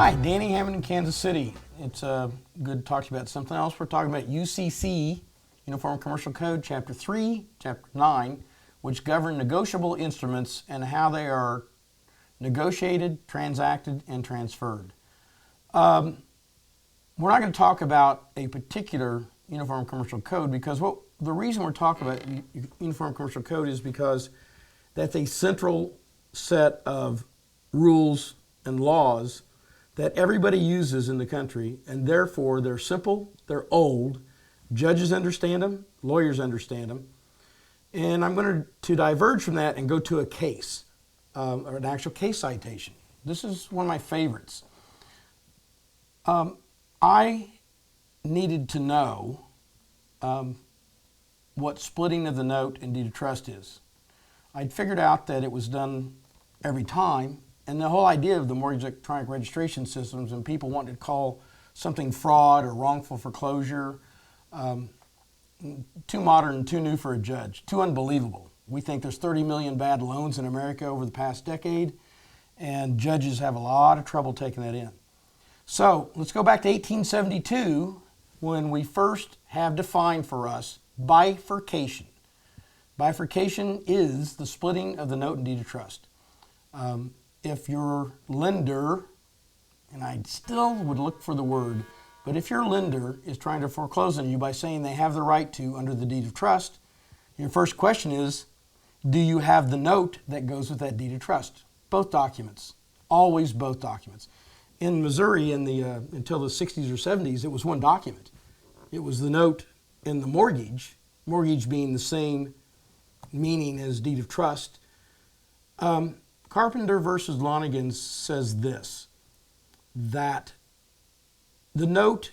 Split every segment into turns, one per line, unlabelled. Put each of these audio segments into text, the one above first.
Hi, Danny Hammond in Kansas City. It's good to talk to you about something else. We're talking about UCC, Uniform Commercial Code, Chapter 3, Chapter 9, which govern negotiable instruments and how they are negotiated, transacted, and transferred. We're not going to talk about a particular Uniform Commercial Code because the reason we're talking about Uniform Commercial Code is because that's a central set of rules and laws that everybody uses in the country, and therefore they're simple, they're old, judges understand them, lawyers understand them, and I'm going to diverge from that and go to a case, or an actual case citation. This is one of my favorites. I needed to know what splitting of the note in deed of trust is. I'd figured out that it was done every time, and the whole idea of the mortgage electronic registration systems and people wanting to call something fraud or wrongful foreclosure, too modern, too new for a judge, too unbelievable. We think there's 30 million bad loans in America over the past decade, and judges have a lot of trouble taking that in. So let's go back to 1872 when we first have defined for us bifurcation. Bifurcation is the splitting of the note and deed of trust. If your lender, and I still would look for the word, but if your lender is trying to foreclose on you by saying they have the right to under the deed of trust, your first question is, do you have the note that goes with that deed of trust? Both documents, always both documents. In Missouri, until the 60s or 70s, it was one document. It was the note and the mortgage being the same meaning as deed of trust. Carpenter versus Lonigan says this, that the note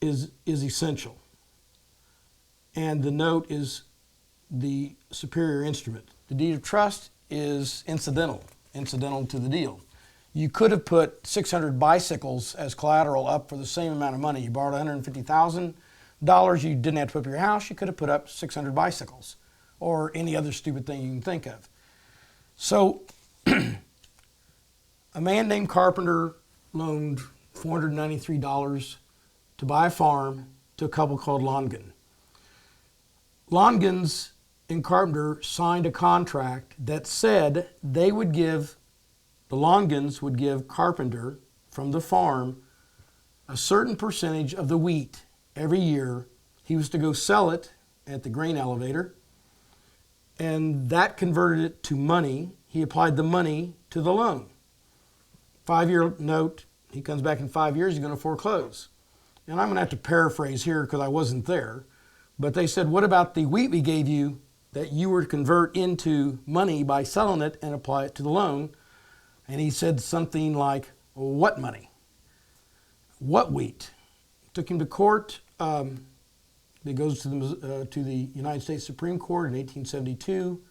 is essential, and the note is the superior instrument. The deed of trust is incidental to the deal. You could have put 600 bicycles as collateral up for the same amount of money. You borrowed $150,000, you didn't have to put up your house, you could have put up 600 bicycles or any other stupid thing you can think of. So a man named Carpenter loaned $493 to buy a farm to a couple called Lonigan. Longans and Carpenter signed a contract that said the Longans would give Carpenter from the farm a certain percentage of the wheat every year. He was to go sell it at the grain elevator, and that converted it to money. He applied the money to the loan. 5-year note, he comes back in 5 years, he's going to foreclose. And I'm going to have to paraphrase here because I wasn't there. But they said, what about the wheat we gave you that you were to convert into money by selling it and apply it to the loan? And he said something like, what money? What wheat? Took him to court. He goes to the United States Supreme Court in 1872.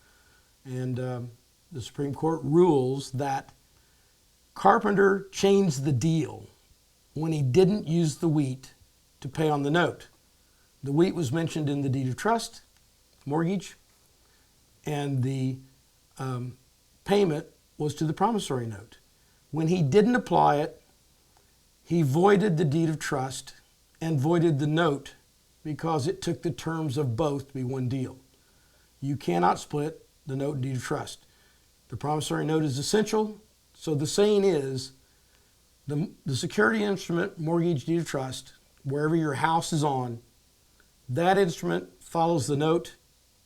And the Supreme Court rules that Carpenter changed the deal when he didn't use the wheat to pay on the note. The wheat was mentioned in the deed of trust, mortgage, and the payment was to the promissory note. When he didn't apply it, he voided the deed of trust and voided the note because it took the terms of both to be one deal. You cannot split the note and deed of trust. The promissory note is essential. So the saying is, the security instrument, mortgage, deed of trust, wherever your house is on, that instrument follows the note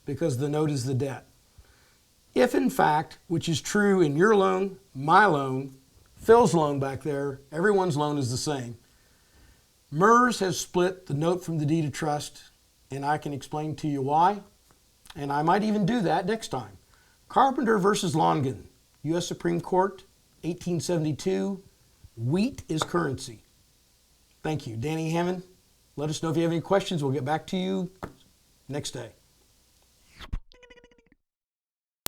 because the note is the debt. If in fact, which is true in your loan, my loan, Phil's loan back there, everyone's loan is the same. MERS has split the note from the deed of trust, and I can explain to you why, and I might even do that next time. Carpenter versus Lonigan, U.S. Supreme Court, 1872, wheat is currency. Thank you. Danny Hammond, let us know if you have any questions. We'll get back to you next day.